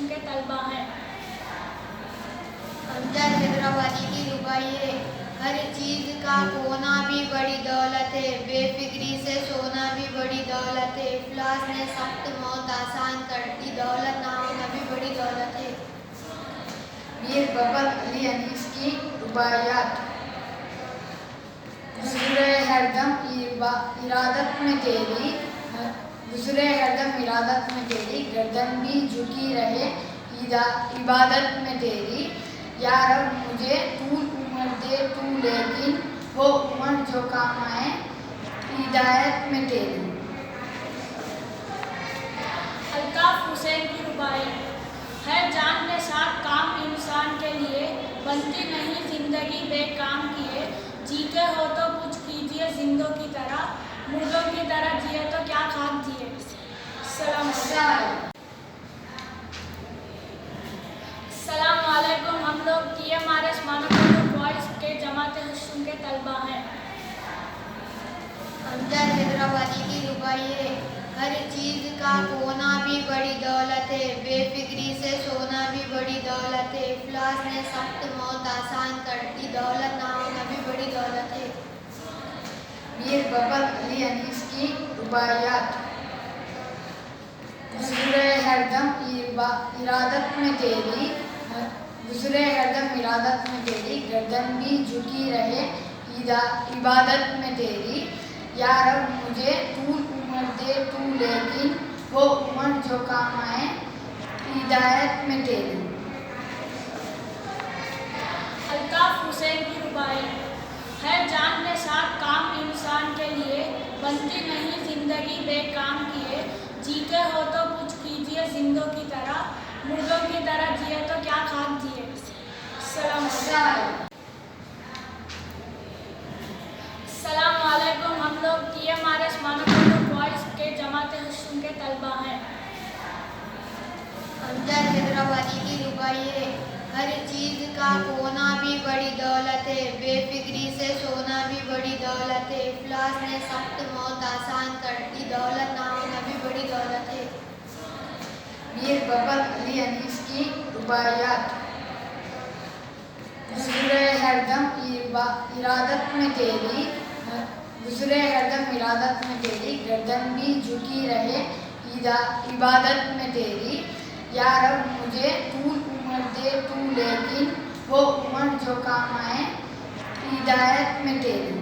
हुस्न के तलबा हैं। अमजद हैदराबादी की रुबाई है। हर चीज का खोना भी बड़ी दौलत है, बेफिक्री से सोना भी बड़ी दौलत है, इफलास ने सख्त मौत आसान कर दी, दौलत ना होना भी बड़ी दौलत है। मीर बबर अली अनीस की रुबाइयात। गुज़रे हरदम इरादत में तेरी, गुज़रे हरदम इरादत में तेरी, गर्दन भी झुकी रहे इबादत में तेरी। या रब मुझे तूल उम्र दे तू, लेकिन वो उम्र जो काम आए हिदायत में तेरी। अल्ताफ हुसैन की रुबाई है। जान के साथ काम इंसान के लिए, बनती नहीं जिंदगी बेकाम किए। जीते हो तो कुछ कीजिए जिंदों की तरह, मुर्दों की तरह जिए तो क्या खाक जिए। सलाम वालेकुम। हम लोग TMRS मानव बॉयज़ के जमाते हुस्न के तलबा हैं। अमजद हैदराबादी की रुबाई है। हर चीज का खोना भी बड़ी दौलत है, बेफिक्री से सोना भी बड़ी दौलत है, इफलास ने सख्त मौत आसान कर दी, दौलत ना होना भी बड़ी दौलत है। मीर बबर अली अनीस की रुबाइयात। गुज़रे हरदम इरादत में तेरी, गुज़रे हरदम इरादत में तेरी, गर्दन भी झुकी रहे इबादत में तेरी। या रब मुझे तूल उम्र दे तू, लेकिन वो उम्र जो काम आए हिदायत में तेरी। अल्ताफ हुसैन की रुबाई है। जान के साथ काम इंसान के लिए, बनती नहीं जिंदगी बेकाम किए। जीते हो तो कुछ कीजिए जिंदों की तरह, मुर्दों की तरह जिए तो क्या खाक जिए। सलाम वालेकुम। हम लोग TMRS मानव बॉयज़ के जमाते हुस्न के तलबा हैं। अमजद हैदराबादी की रुबाई है। हर चीज का खोना भी बड़ी दौलत है, बेफिक्री से सोना भी बड़ी दौलत है, इफलास ने सख्त मौत आसान कर दी, दौलत ना होना भी बड़ी दौलत है। मीर बबर अली अनीस की रुबाइयात। गुज़रे हरदम इरादत में तेरी, गुज़रे हरदम इरादत में तेरी, गर्दन भी झुकी रहे इबादत में तेरी। या रब मुझे तूल उम्र दे तू, लेकिन वो उम्र जो काम आए हिदायत में तेरी।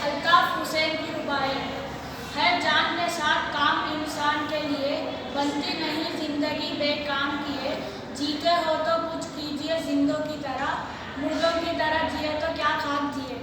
अल्ताफ हुसैन की रुबाई है। जान के साथ काम इंसान के लिए, बनती नहीं जिंदगी बेकाम किए। जीते हो तो कुछ कीजिए जिंदों की तरह, मुर्दों की तरह जिए तो क्या खाक जिए।